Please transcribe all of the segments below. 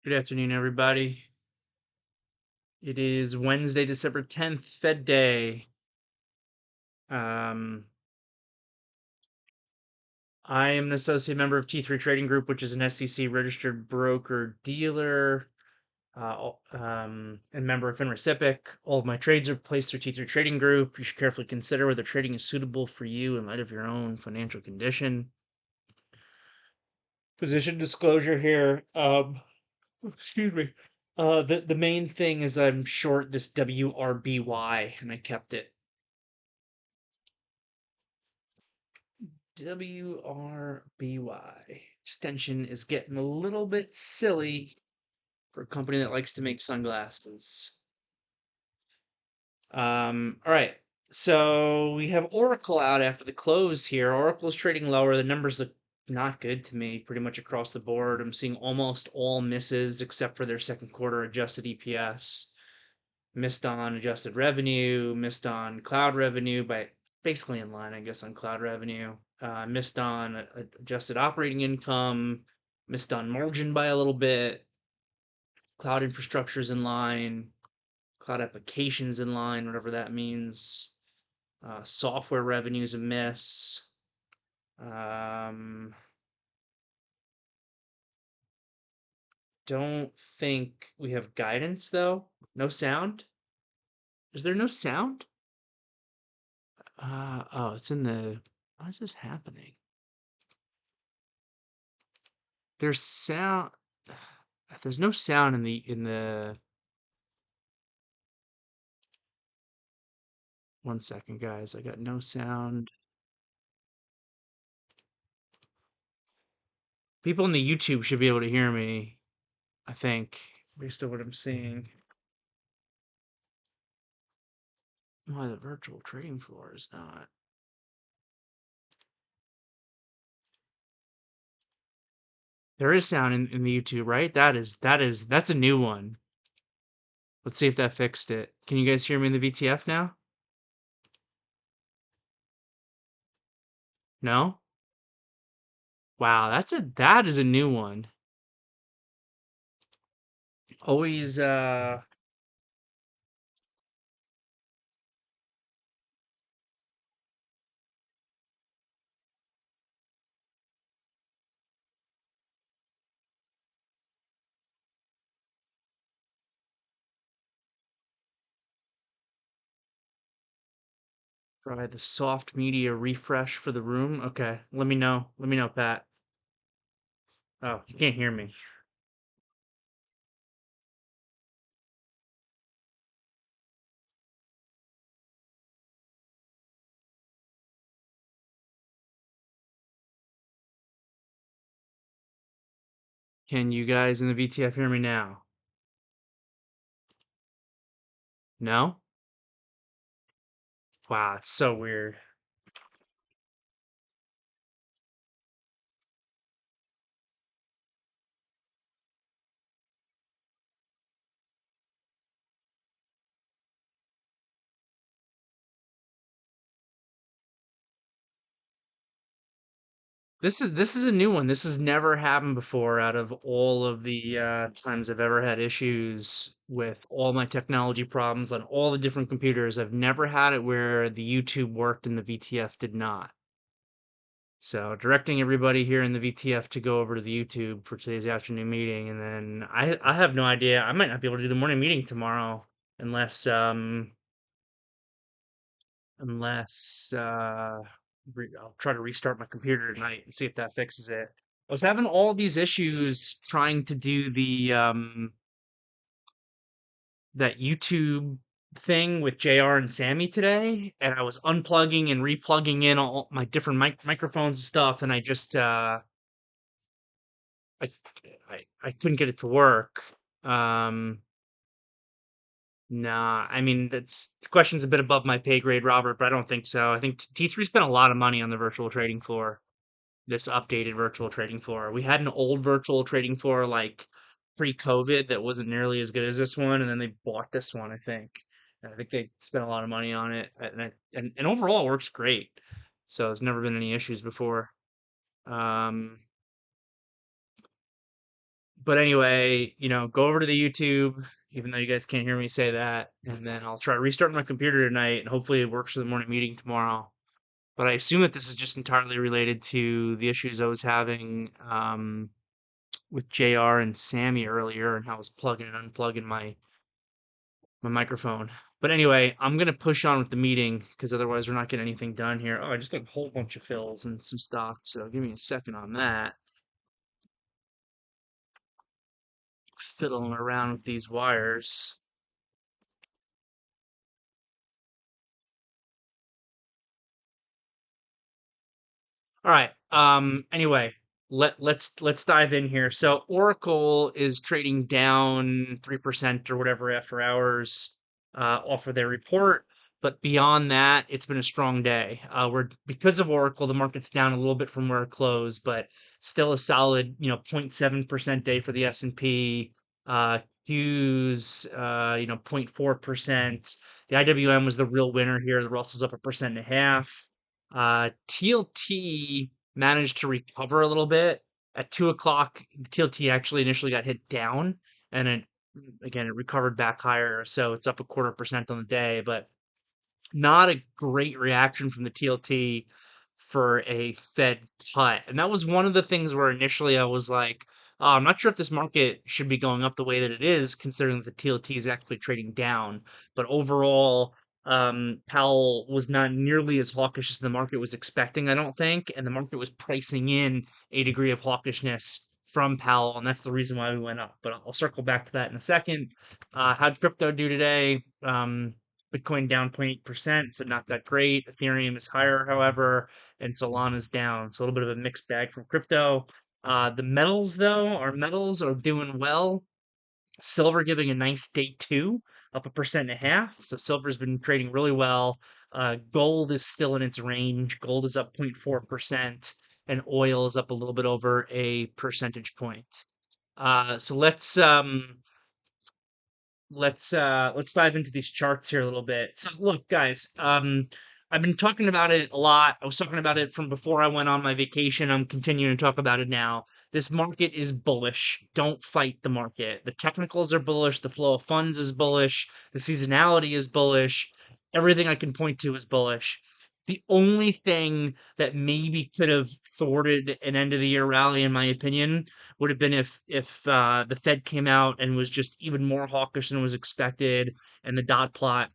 Good afternoon, everybody. It is Wednesday, December 10th, Fed Day. Um, I am an associate member of T3 Trading Group, which is an SEC registered broker dealer, and member of FINRA. All of my trades are placed through T3 Trading Group. You should carefully consider whether trading is suitable for you in light of your own financial condition. Position disclosure here. Excuse me. The main thing is I'm short this WRBY, and I kept it. WRBY. Extension is getting a little bit silly for a company that likes to make sunglasses. All right. So we have Oracle out after the close here. Oracle's trading lower. The numbers look not good to me, pretty much across the board. I'm seeing almost all misses except for their second quarter adjusted EPS. Missed on adjusted revenue, missed on cloud revenue, but basically in line, I guess, on cloud revenue. Missed on adjusted operating income, missed on margin by a little bit. Cloud infrastructure's in line, cloud applications in line, whatever that means. Software revenue's a miss. Don't think we have guidance though. No sound. Is there no sound? Oh, it's in the. Why is this happening? There's sound. There's no sound in the. One second, guys. I got no sound. People in the YouTube should be able to hear me, I think, based on what I'm seeing. Why the virtual trading floor is not. There is sound in the YouTube, right? That's a new one. Let's see if that fixed it. Can you guys hear me in the VTF now? No? Wow, that is a new one. Always try the soft media refresh for the room. Okay, let me know. Let me know, Pat. Oh, you can't hear me. Can you guys in the VTF hear me now? No? Wow, it's so weird. This is a new one. This has never happened before out of all of the times I've ever had issues with all my technology problems on all the different computers. I've never had it where the YouTube worked and the VTF did not. So directing everybody here in the VTF to go over to the YouTube for today's afternoon meeting, and then I have no idea. I might not be able to do the morning meeting tomorrow unless I'll try to restart my computer tonight and see if that fixes it. I was having all these issues trying to do the that YouTube thing with JR and Sammy today, and I was unplugging and replugging in all my different microphones and stuff, and I, I couldn't get it to work. Um, nah, I mean that's the question's a bit above my pay grade, Robert, but I don't think so. I think T3 spent a lot of money on the virtual trading floor. This updated virtual trading floor. We had an old virtual trading floor like pre-COVID that wasn't nearly as good as this one, and then they bought this one, I think. And I think they spent a lot of money on it, and overall it works great. So there's never been any issues before. Um, But anyway, go over to the YouTube, even though you guys can't hear me say that, and then I'll try restarting my computer tonight, and hopefully it works for the morning meeting tomorrow. But I assume that this is just entirely related to the issues I was having with JR and Sammy earlier, and how I was plugging and unplugging my microphone. But anyway, I'm gonna push on with the meeting because otherwise we're not getting anything done here. Oh, I just got a whole bunch of fills and some stuff, so give me a second on that. Fiddling around with these wires. All right. Anyway, let's dive in here. So Oracle is trading down 3% or whatever after hours off of their report. But beyond that, it's been a strong day. We're because of Oracle, the market's down a little bit from where it closed, but still a solid, 0.7% day for the S&P. Q's, 0.4%. The IWM was the real winner here. The Russell's up 1.5%. TLT managed to recover a little bit. At 2 o'clock, TLT actually initially got hit down, and it recovered back higher, so it's up 0.25% on the day. But not a great reaction from the TLT for a Fed cut. And that was one of the things where initially I was like, oh, I'm not sure if this market should be going up the way that it is, considering that the TLT is actually trading down. But overall, Powell was not nearly as hawkish as the market was expecting, I don't think. And the market was pricing in a degree of hawkishness from Powell, and that's the reason why we went up. But I'll circle back to that in a second. How'd crypto do today? Bitcoin down 0.8%, so not that great. Ethereum is higher, however, and Solana's down. It's a little bit of a mixed bag from crypto. The metals, though, our metals are doing well. Silver giving a nice day two, up 1.5%. So silver's been trading really well. Gold is still in its range. Gold is up 0.4%, and oil is up a little bit over a percentage point. So let's dive into these charts here a little bit. So look, guys, I've been talking about it a lot. I was talking about it from before I went on my vacation. I'm continuing to talk about it now. This market is bullish. Don't fight the market. The technicals are bullish. The flow of funds is bullish. The seasonality is bullish. Everything I can point to is bullish. The only thing that maybe could have thwarted an end of the year rally, in my opinion, would have been if the Fed came out and was just even more hawkish than was expected, and the dot plot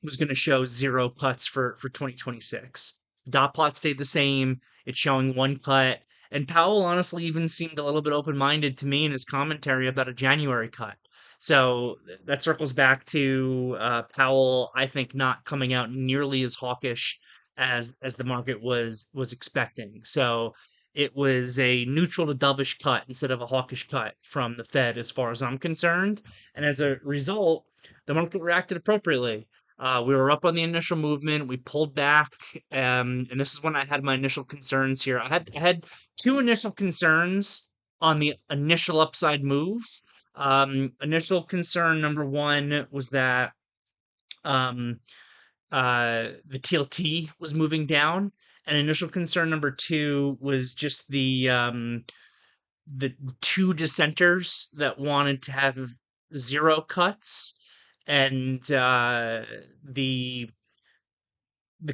was going to show zero cuts for 2026. Dot plot stayed the same. It's showing one cut. And Powell honestly even seemed a little bit open minded to me in his commentary about a January cut. So that circles back to Powell, I think, not coming out nearly as hawkish as the market was expecting. So it was a neutral to dovish cut instead of a hawkish cut from the Fed, as far as I'm concerned. And as a result, the market reacted appropriately. We were up on the initial movement. We pulled back, and this is when I had my initial concerns here. I had two initial concerns on the initial upside move. Initial concern number one was that um, the TLT was moving down, and initial concern number two was just the two dissenters that wanted to have zero cuts, and the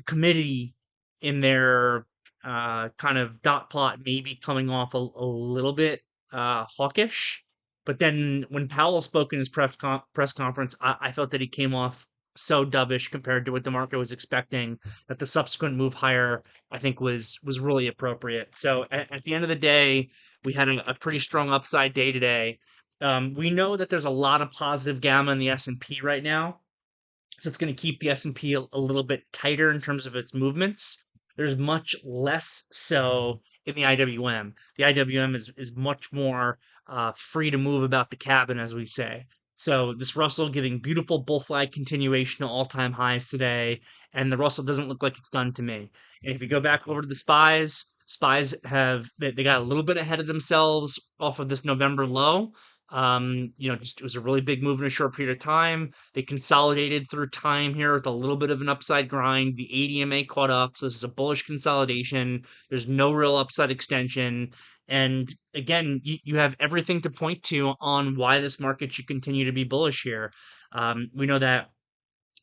committee in their kind of dot plot maybe coming off a little bit hawkish. But then when Powell spoke in his press conference, I felt that he came off so dovish compared to what the market was expecting that the subsequent move higher, I think, was really appropriate. So at the end of the day, we had a pretty strong upside day today. We know that there's a lot of positive gamma in the S&P right now, so it's going to keep the S&P a little bit tighter in terms of its movements. There's much less so in the IWM. The IWM is much more free to move about the cabin, as we say. So this Russell giving beautiful bull flag continuation to all-time highs today, and the Russell doesn't look like it's done to me. And if you go back over to the SPYs have they got a little bit ahead of themselves off of this November low. Just it was a really big move in a short period of time. They consolidated through time here with a little bit of an upside grind. The ADMA caught up, so this is a bullish consolidation. There's no real upside extension. And again, you have everything to point to on why this market should continue to be bullish here. We know that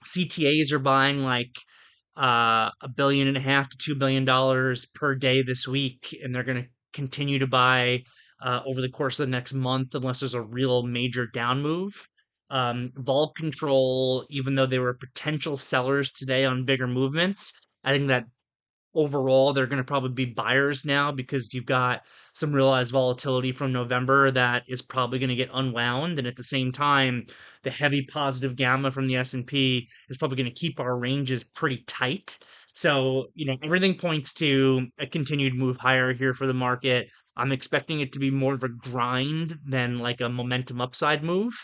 CTAs are buying like $1.5 billion to $2 billion per day this week, and they're going to continue to buy over the course of the next month unless there's a real major down move. Vol Control, even though they were potential sellers today on bigger movements, I think that overall they're going to probably be buyers now because you've got some realized volatility from November that is probably going to get unwound, and at the same time the heavy positive gamma from the S&P is probably going to keep our ranges pretty tight. So, everything points to a continued move higher here for the market. I'm expecting it to be more of a grind than like a momentum upside move.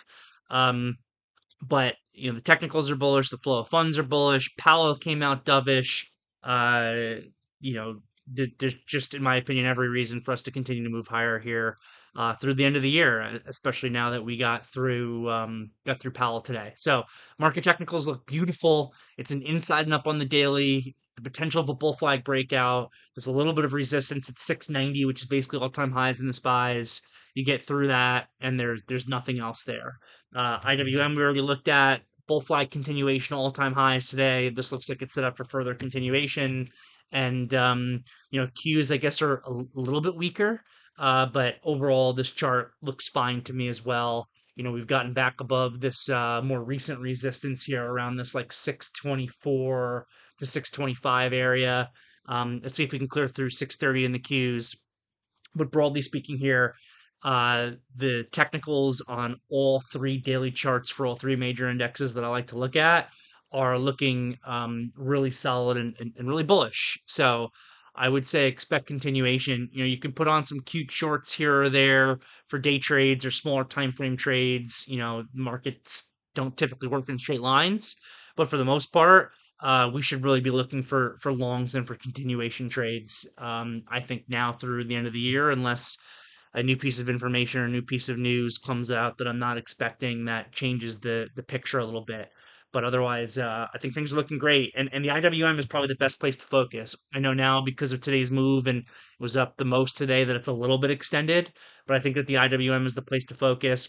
Um, but the technicals are bullish, the flow of funds are bullish. Powell came out dovish. Uh, you know, there's just, in my opinion, every reason for us to continue to move higher here through the end of the year, especially now that we got through Powell today. So market technicals look beautiful. It's an inside and up on the daily. The potential of a bull flag breakout. There's a little bit of resistance at 690, which is basically all-time highs in the SPYs. You get through that, and there's nothing else there. IWM we already looked at. Bull flag continuation, all-time highs today. This looks like it's set up for further continuation. And Qs I guess are a little bit weaker, but overall this chart looks fine to me as well. We've gotten back above this more recent resistance here around this like 624 to 625 area. Let's see if we can clear through 630 in the Qs. But broadly speaking here, the technicals on all three daily charts for all three major indexes that I like to look at are looking really solid and really bullish. So I would say expect continuation. You can put on some cute shorts here or there for day trades or smaller time frame trades. Markets don't typically work in straight lines, but for the most part, we should really be looking for longs and for continuation trades. I think now through the end of the year, unless a new piece of information or a new piece of news comes out that I'm not expecting that changes the picture a little bit. But otherwise, I think things are looking great, and the IWM is probably the best place to focus. I know now because of today's move and it was up the most today that it's a little bit extended, but I think that the IWM is the place to focus.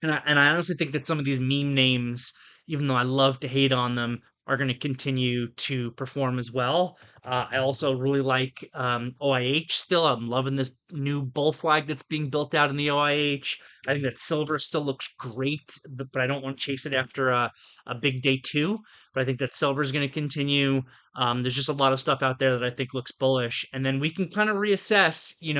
And I honestly think that some of these meme names, even though I love to hate on them, are going to continue to perform as well. I also really like OIH still. I'm loving this new bull flag that's being built out in the OIH. I think that silver still looks great, but I don't want to chase it after a big day two. But I think that silver is going to continue. There's just a lot of stuff out there that I think looks bullish. And then we can kind of reassess, you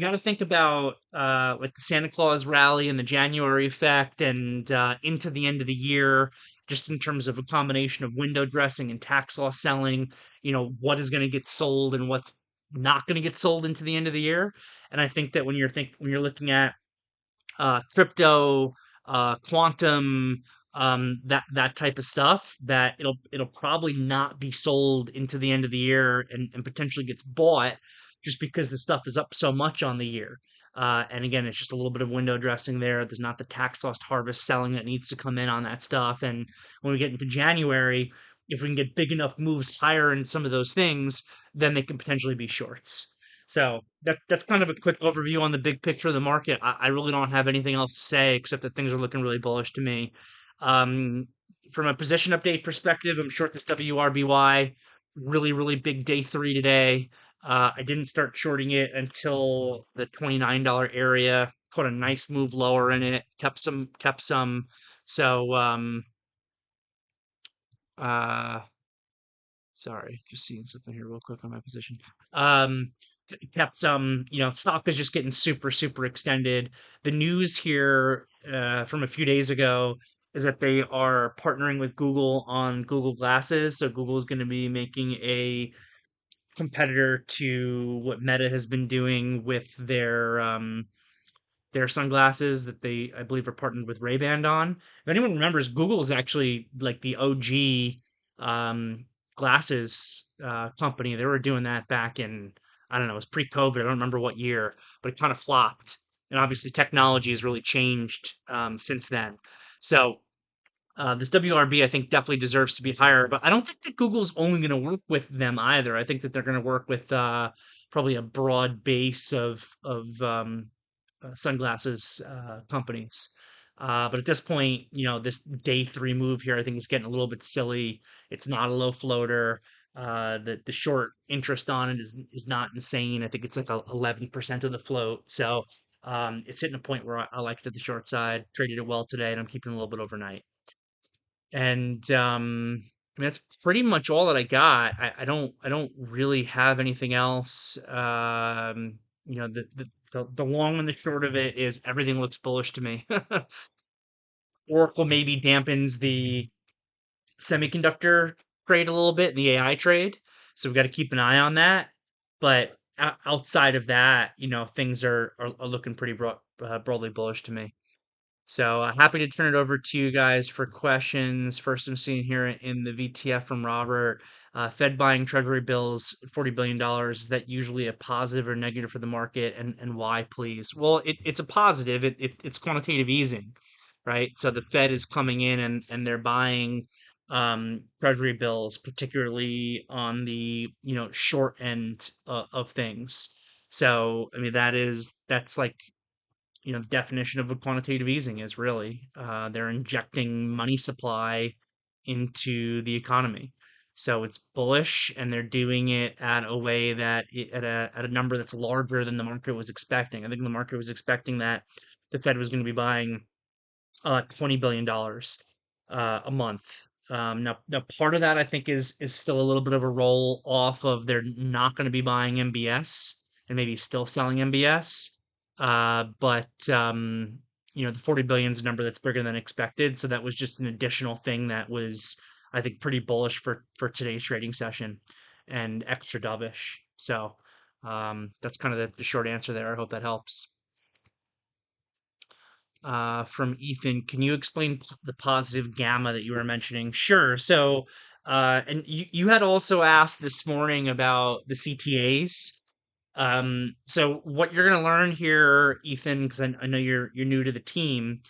got to think about like the Santa Claus rally and the January effect and into the end of the year, just in terms of a combination of window dressing and tax loss selling, what is going to get sold and what's not going to get sold into the end of the year. And I think that when you're looking at crypto, quantum, that type of stuff, that it'll probably not be sold into the end of the year and potentially gets bought just because the stuff is up so much on the year. And again, it's just a little bit of window dressing there. There's not the tax loss harvest selling that needs to come in on that stuff. And when we get into January, if we can get big enough moves higher in some of those things, then they can potentially be shorts. So that's kind of a quick overview on the big picture of the market. I really don't have anything else to say except that things are looking really bullish to me. Um, from a position update perspective, I'm short this WRBY. Really, really big day three today. I didn't start shorting it until the $29 area. Caught a nice move lower in it. Kept some. So uh sorry, just seeing something here real quick on my position. Um, Kept some, stock is just getting super, super extended. The news here from a few days ago is that they are partnering with Google on Google Glasses. So Google is going to be making a competitor to what Meta has been doing with their sunglasses that they, I believe, are partnered with Ray-Ban on. If anyone remembers, Google is actually like the OG glasses company. They were doing that back in, I don't know, it was pre-COVID. I don't remember what year, but it kind of flopped. And obviously, technology has really changed since then. So This WRB, I think, definitely deserves to be higher, but I don't think that Google's only going to work with them either. I think that they're going to work with probably a broad base of sunglasses companies. But at this point, this day three move here, I think is getting a little bit silly. It's not a low floater. The short interest on it is not insane. I think it's like 11% of the float. So it's hitting a point where I like it at the short side. Traded it well today, and I'm keeping a little bit overnight. And I mean, that's pretty much all that I got. I don't really have anything else. The long and the short of it is everything looks bullish to me. Oracle maybe dampens the semiconductor trade a little bit, the AI trade. So we got to keep an eye on that. But outside of that, things are looking pretty broadly bullish to me. So happy to turn it over to you guys for questions. First, I'm seeing here in the VTF from Robert, Fed buying Treasury bills, $40 billion. Is that usually a positive or negative for the market, and why, please? Well, it's a positive. It's quantitative easing, right? So the Fed is coming in and they're buying Treasury bills, particularly on the short end of things. So I mean that's like the definition of what quantitative easing is really. They're injecting money supply into the economy. So it's bullish, and they're doing it at a way at a number that's larger than the market was expecting. I think the market was expecting that the Fed was going to be buying $20 billion a month. Now, part of that I think is still a little bit of a roll off of they're not going to be buying MBS and maybe still selling MBS. But the 40 billion is a number that's bigger than expected. So that was just an additional thing that was, I think, pretty bullish for today's trading session and extra dovish. So that's kind of the short answer there. I hope that helps. From Ethan, can you explain the positive gamma that you were mentioning? Sure. So, and you had also asked this morning about the CTAs. So what you're going to learn here, Ethan, because I know you're new to the team,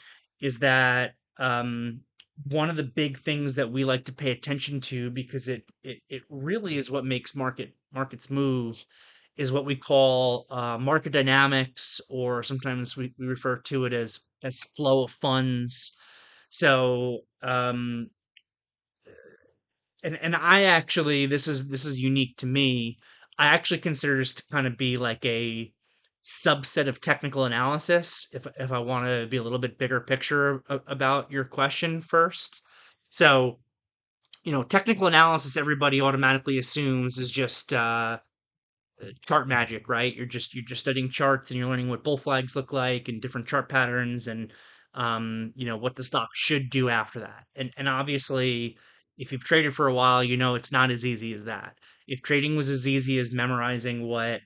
is that one of the big things that we like to pay attention to, because it really is what makes markets move, is what we call market dynamics, or sometimes we refer to it as flow of funds. So and I actually, this is unique to me. I actually consider this to kind of be like a subset of technical analysis if I want to be a little bit bigger picture about your question first. So, technical analysis everybody automatically assumes is just chart magic, right? You're just studying charts and you're learning what bull flags look like and different chart patterns and what the stock should do after that. And obviously, if you've traded for a while, it's not as easy as that. If trading was as easy as memorizing what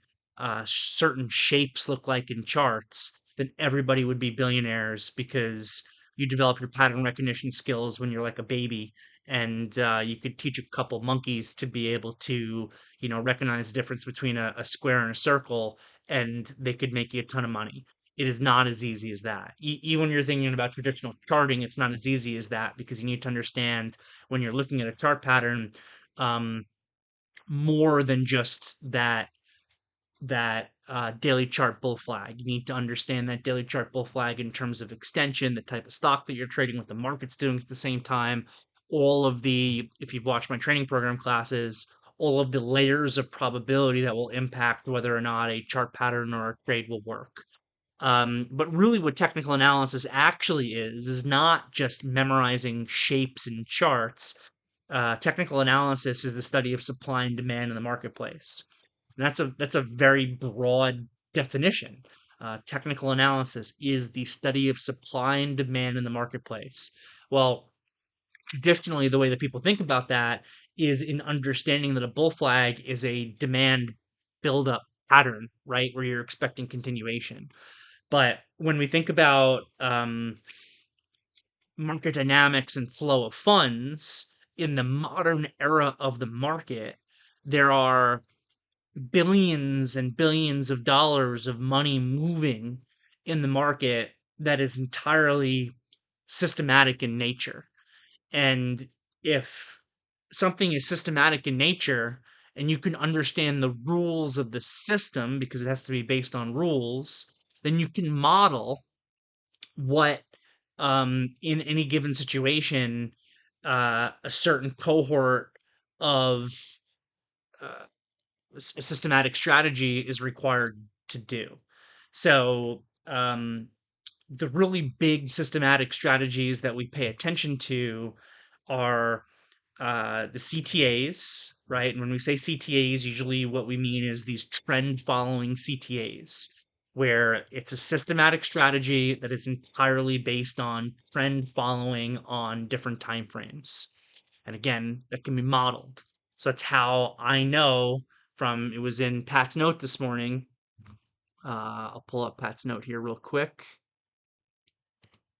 certain shapes look like in charts, then everybody would be billionaires because you develop your pattern recognition skills when you're like a baby, and you could teach a couple monkeys to be able to recognize the difference between a square and a circle, and they could make you a ton of money. It is not as easy as that. Even when you're thinking about traditional charting, it's not as easy as that because you need to understand when you're looking at a chart pattern um, more than just that daily chart bull flag. You need to understand that daily chart bull flag in terms of extension, the type of stock that you're trading, what the market's doing at the same time, if you've watched my training program classes, all of the layers of probability that will impact whether or not a chart pattern or a trade will work. But really, what technical analysis actually is not just memorizing shapes and charts. Technical analysis is the study of supply and demand in the marketplace. And that's a very broad definition. Technical analysis is the study of supply and demand in the marketplace. Well, traditionally, the way that people think about that is in understanding that a bull flag is a demand buildup pattern, right, where you're expecting continuation. But when we think about market dynamics and flow of funds in the modern era of the market, there are billions and billions of dollars of money moving in the market that is entirely systematic in nature. And if something is systematic in nature and you can understand the rules of the system because it has to be based on rules, then you can model what in any given situation a certain cohort of uh, systematic strategy is required to do. So the really big systematic strategies that we pay attention to are the CTAs, right? And when we say CTAs, usually what we mean is these trend following CTAs, where it's a systematic strategy that is entirely based on trend following on different time frames. And again, that can be modeled. So that's how I know from it was in Pat's note this morning. I'll pull up Pat's note here real quick.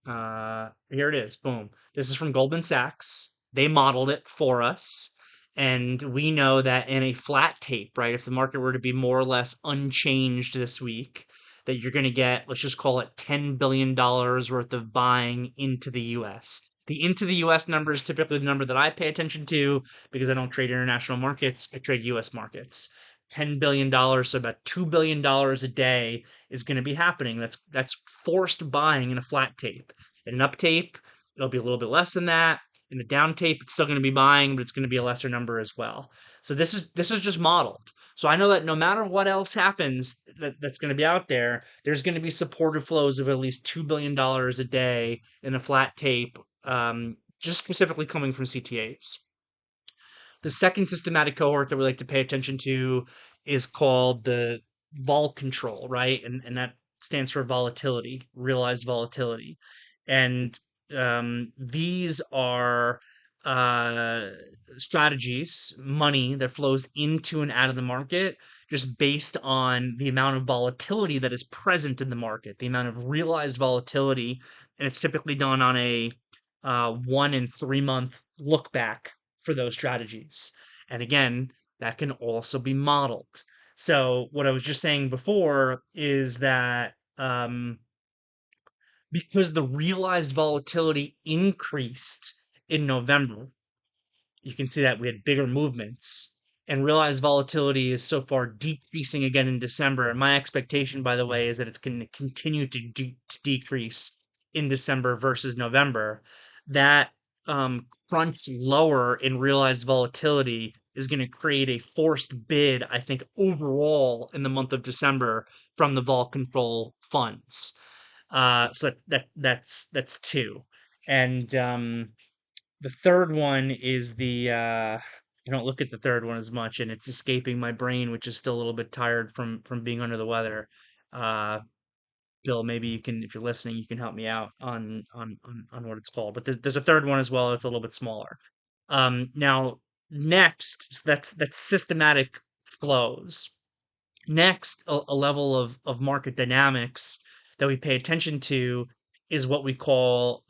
Here it is. Boom. This is from Goldman Sachs. They modeled it for us. And we know that in a flat tape, right, if the market were to be more or less unchanged this week, that you're going to get, let's just call it $10 billion worth of buying into the US. The into the US number is typically the number that I pay attention to because I don't trade international markets. I trade US markets. $10 billion, so about $2 billion a day is going to be happening. That's forced buying in a flat tape. In an up tape, it'll be a little bit less than that. In a down tape, it's still going to be buying, but it's going to be a lesser number as well. So this is just modeled. So I know that no matter what else happens that's going to be out there, there's going to be supportive flows of at least $2 billion a day in a flat tape, just specifically coming from CTAs. The second systematic cohort that we like to pay attention to is called the vol control, right? And that stands for volatility, realized volatility. And these are uh, strategies, money that flows into and out of the market just based on the amount of volatility that is present in the market, the amount of realized volatility. And it's typically done on a 1 and 3 month look back for those strategies. And again, that can also be modeled. So what I was just saying before is that because the realized volatility increased in November, you can see that we had bigger movements. And realized volatility is so far decreasing again in December. And my expectation, by the way, is that it's going to continue to decrease in December versus November. That crunch lower in realized volatility is going to create a forced bid, I think, overall in the month of December from the vol control funds. So that's two. And the third one is the I don't look at the third one as much, and it's escaping my brain, which is still a little bit tired from being under the weather. Uh, Bill, maybe you can, if you're listening, you can help me out on what it's called. But there's a third one as well. It's a little bit smaller. Now next, that's systematic flows. Next, a level of market dynamics that we pay attention to is what we call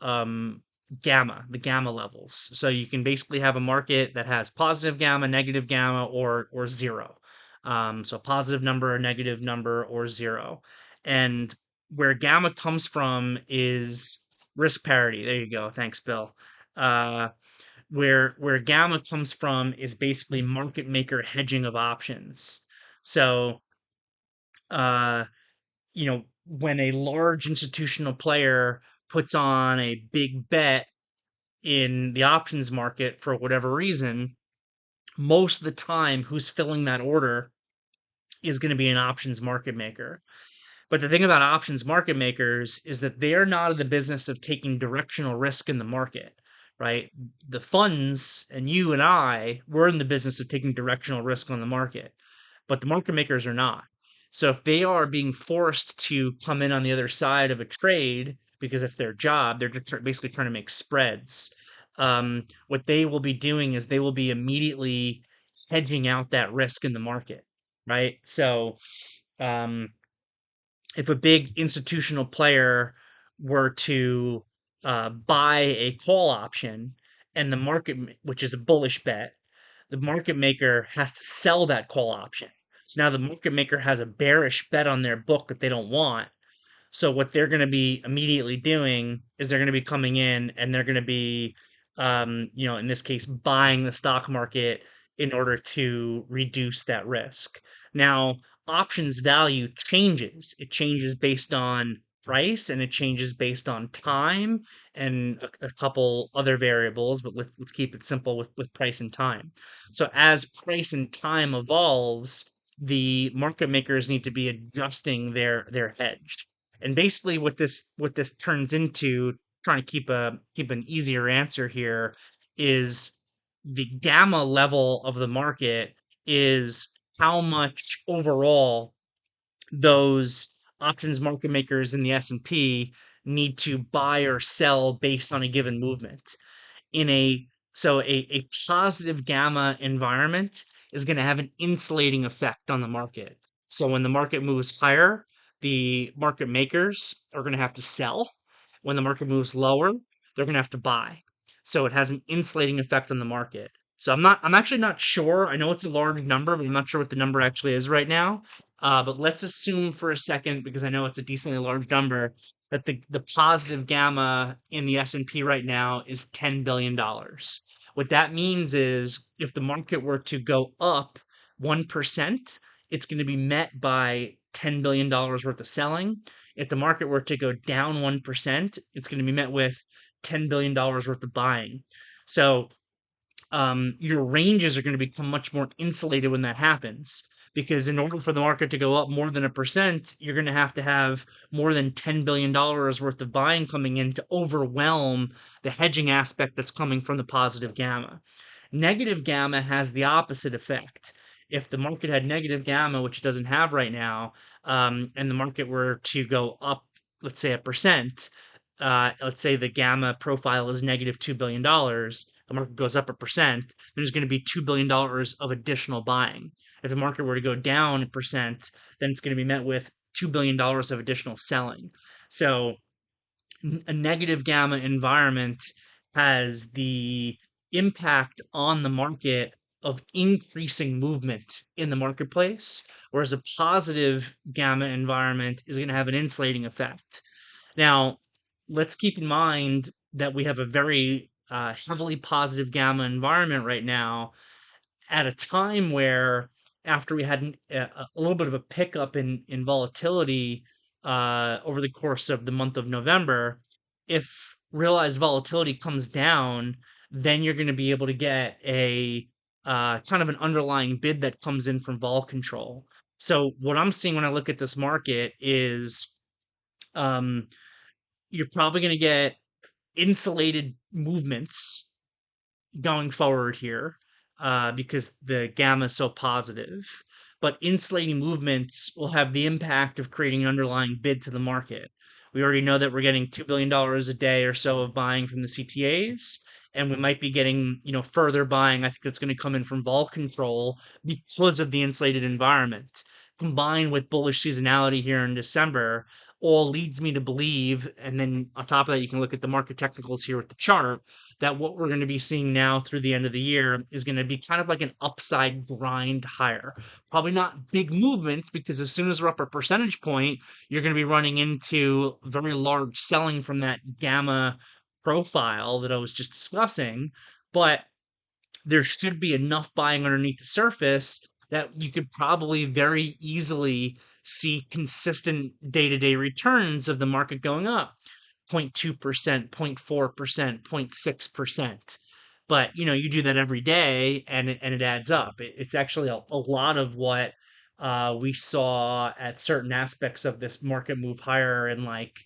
gamma, the gamma levels. So you can basically have a market that has positive gamma, negative gamma, or zero. So a positive number, a negative number, or zero. And where gamma comes from is risk parity. There you go. Thanks, Bill. Uh, where gamma comes from is basically market maker hedging of options. So uh, when a large institutional player puts on a big bet in the options market for whatever reason, most of the time, who's filling that order is going to be an options market maker. But the thing about options market makers is that they are not in the business of taking directional risk in the market, right? The funds and you and I, we're in the business of taking directional risk on the market, but the market makers are not. So if they are being forced to come in on the other side of a trade because that's their job, they're basically trying to make spreads. What they will be doing is they will be immediately hedging out that risk in the market, right? So um, if a big institutional player were to buy a call option and the market, which is a bullish bet, the market maker has to sell that call option. So now the market maker has a bearish bet on their book that they don't want. So what they're going to be immediately doing is they're going to be coming in and they're going to be in this case, buying the stock market in order to reduce that risk. Now, options value changes. It changes based on price and it changes based on time and a couple other variables, but let's keep it simple with price and time. So as price and time evolves, the market makers need to be adjusting their hedge. And basically what this turns into, trying to keep an easier answer here, is the gamma level of the market is how much overall those options market makers in the S&P need to buy or sell based on a given movement. In a so a positive gamma environment is going to have an insulating effect on the market. So when the market moves higher, the market makers are going to have to sell. When the market moves lower, they're going to have to buy. So it has an insulating effect on the market. So I'm actually not sure. I know it's a large number, but I'm not sure what the number actually is right now. But let's assume for a second, because I know it's a decently large number, that the positive gamma in the S&P right now is $10 billion. What that means is if the market were to go up 1%, it's going to be met by $10 billion worth of selling. If the market were to go down 1%, it's going to be met with $10 billion worth of buying. So your ranges are going to become much more insulated when that happens. Because in order for the market to go up more than 1%, you're going to have more than $10 billion worth of buying coming in to overwhelm the hedging aspect that's coming from the positive gamma. Negative gamma has the opposite effect. If the market had negative gamma, which it doesn't have right now, and the market were to go up, let's say 1%, let's say the gamma profile is negative $2 billion, the market goes up 1%, there's going to be $2 billion of additional buying. If the market were to go down 1%, then it's going to be met with $2 billion of additional selling. So a negative gamma environment has the impact on the market of increasing movement in the marketplace, whereas a positive gamma environment is going to have an insulating effect. Now, let's keep in mind that we have a very heavily positive gamma environment right now at a time where, after we had a little bit of a pickup in volatility over the course of the month of November, if realized volatility comes down, then you're going to be able to get a kind of an underlying bid that comes in from vol control. So what I'm seeing when I look at this market is, um, you're probably going to get insulated movements going forward here, because the gamma is so positive. But insulating movements will have the impact of creating an underlying bid to the market. We already know that we're getting $2 billion a day or so of buying from the CTAs, and we might be getting, further buying. I think that's going to come in from vol control because of the insulated environment, combined with bullish seasonality here in December. All leads me to believe, and then on top of that, you can look at the market technicals here with the chart, that what we're going to be seeing now through the end of the year is going to be kind of like an upside grind higher. Probably not big movements, because as soon as we're up a percentage point, you're going to be running into very large selling from that gamma profile that I was just discussing. But there should be enough buying underneath the surface that you could probably very easily see consistent day-to-day returns of the market going up 0.2%, 0.4%, 0.6%. But you do that every day, and it adds up. It's actually a lot of what we saw at certain aspects of this market move higher in like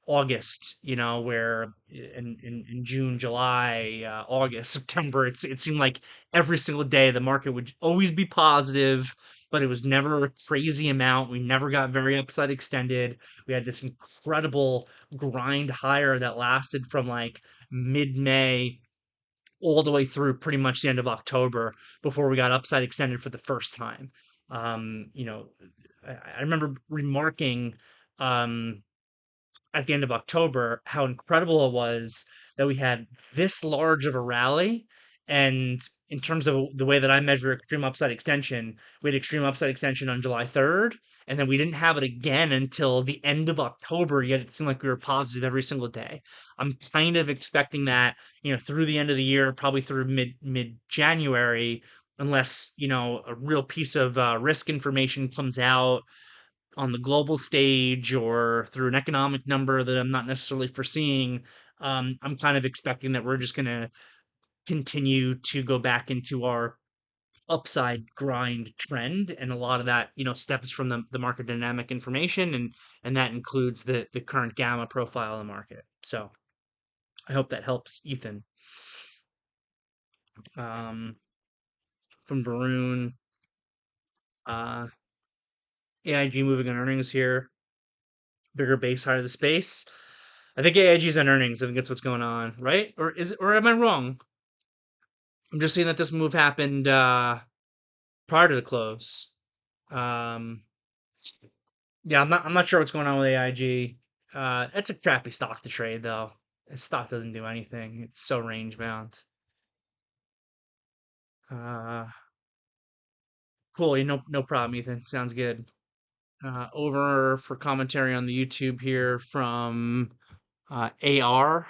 August, where in June, July, August, September, it seemed like every single day the market would always be positive, but it was never a crazy amount. We never got very upside extended. We had this incredible grind higher that lasted from like mid-May all the way through pretty much the end of October before we got upside extended for the first time. Um, you know, I remember remarking, um, at the end of October how incredible it was that we had this large of a rally And in terms of the way that I measure extreme upside extension, we had extreme upside extension on July 3rd, and then we didn't have it again until the end of October, yet it seemed like we were positive every single day. I'm kind of expecting that, through the end of the year, probably through mid January, unless, a real piece of risk information comes out on the global stage or through an economic number that I'm not necessarily foreseeing. I'm kind of expecting that we're just going to continue to go back into our upside grind trend, and a lot of that stems from the market dynamic information, and that includes the current gamma profile of the market. So I hope that helps, Ethan. um from Varun. uh AIG moving on earnings here, bigger base, higher the space. I think AIG's on earnings. I think that's what's going on, right? Or is it, or am I wrong? I'm just seeing that this move happened prior to the close. um Yeah, I'm not sure what's going on with AIG. It's a crappy stock to trade though. This stock doesn't do anything. It's so range bound. Uh, cool. No problem, Ethan. Sounds good. Over for commentary on the YouTube here from AR.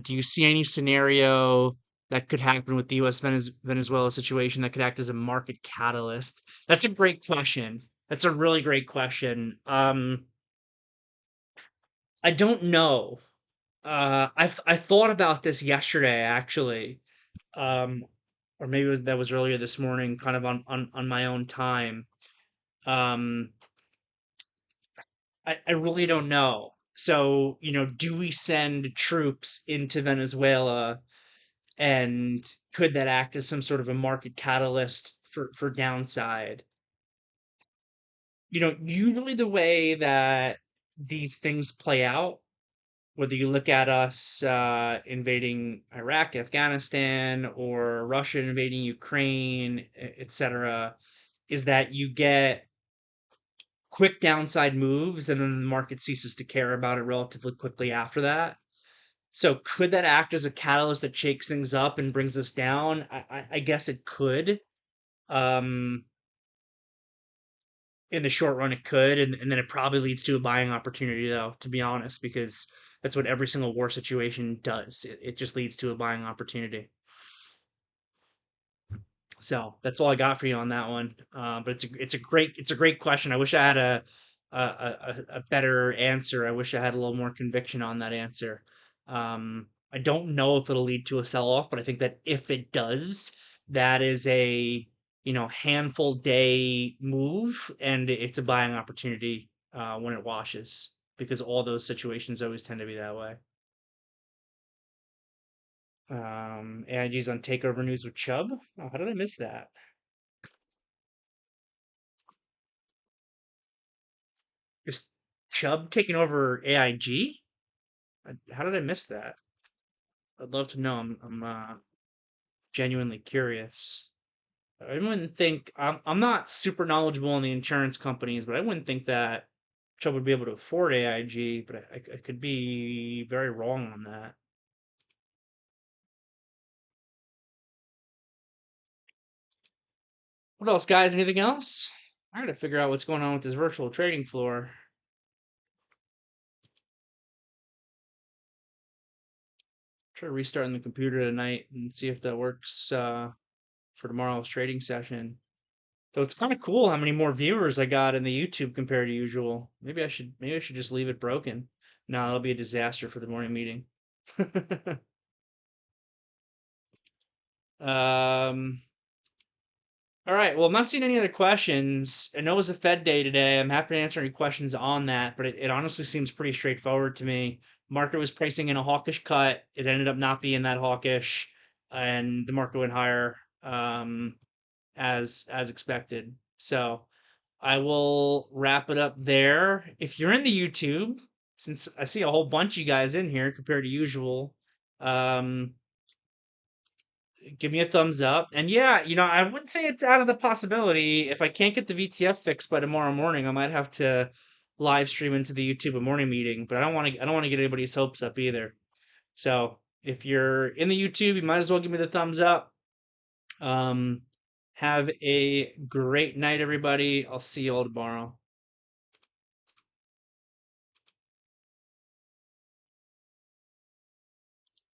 Do you see any scenario that could happen with the U.S. Venezuela situation that could act as a market catalyst? That's a great question. That's a really great question. I don't know. I thought about this yesterday actually, um, or maybe that was earlier this morning, kind of on my own time. Um, I really don't know. So, do we send troops into Venezuela, and could that act as some sort of a market catalyst for downside? Usually the way that these things play out, whether you look at us invading Iraq, Afghanistan, or Russia invading Ukraine, etc., is that you get quick downside moves and then the market ceases to care about it relatively quickly after that. So could that act as a catalyst that shakes things up and brings us down? I guess it could. Um, in the short run, it could, and then it probably leads to a buying opportunity, though, to be honest, because that's what every single war situation does. It just leads to a buying opportunity. So that's all I got for you on that one. But it's a great question. I wish I had a better answer. I wish I had a little more conviction on that answer. I don't know if it'll lead to a sell off, but I think that if it does, that is a handful day move, and it's a buying opportunity when it washes, because all those situations always tend to be that way. AIG's on takeover news with Chubb. Oh, how did I miss that? Is Chubb taking over AIG? How did I miss that? I'd love to know. I'm genuinely curious. I wouldn't think I'm not super knowledgeable in the insurance companies, but I wouldn't think that Chubb would be able to afford AIG. But I could be very wrong on that. What else, guys? Anything else? I gotta figure out what's going on with this virtual trading floor. Try restarting the computer tonight and see if that works for tomorrow's trading session. So it's kind of cool how many more viewers I got in the YouTube compared to usual. Maybe I should just leave it broken. No, it'll be a disaster for the morning meeting. um all right, well, I'm not seeing any other questions. I know it was a Fed day today. I'm happy to answer any questions on that, but it honestly seems pretty straightforward to me. Market was pricing in a hawkish cut. It ended up not being that hawkish, and the market went higher, as expected. So I will wrap it up there. If you're in the YouTube, since I see a whole bunch of you guys in here compared to usual, um, give me a thumbs up. And yeah, I wouldn't say it's out of the possibility. If I can't get the VTF fixed by tomorrow morning, I might have to live stream into the YouTube a morning meeting. But I don't want to get anybody's hopes up either. So if you're in the YouTube, you might as well give me the thumbs up. Um, have a great night, everybody. I'll see you all tomorrow.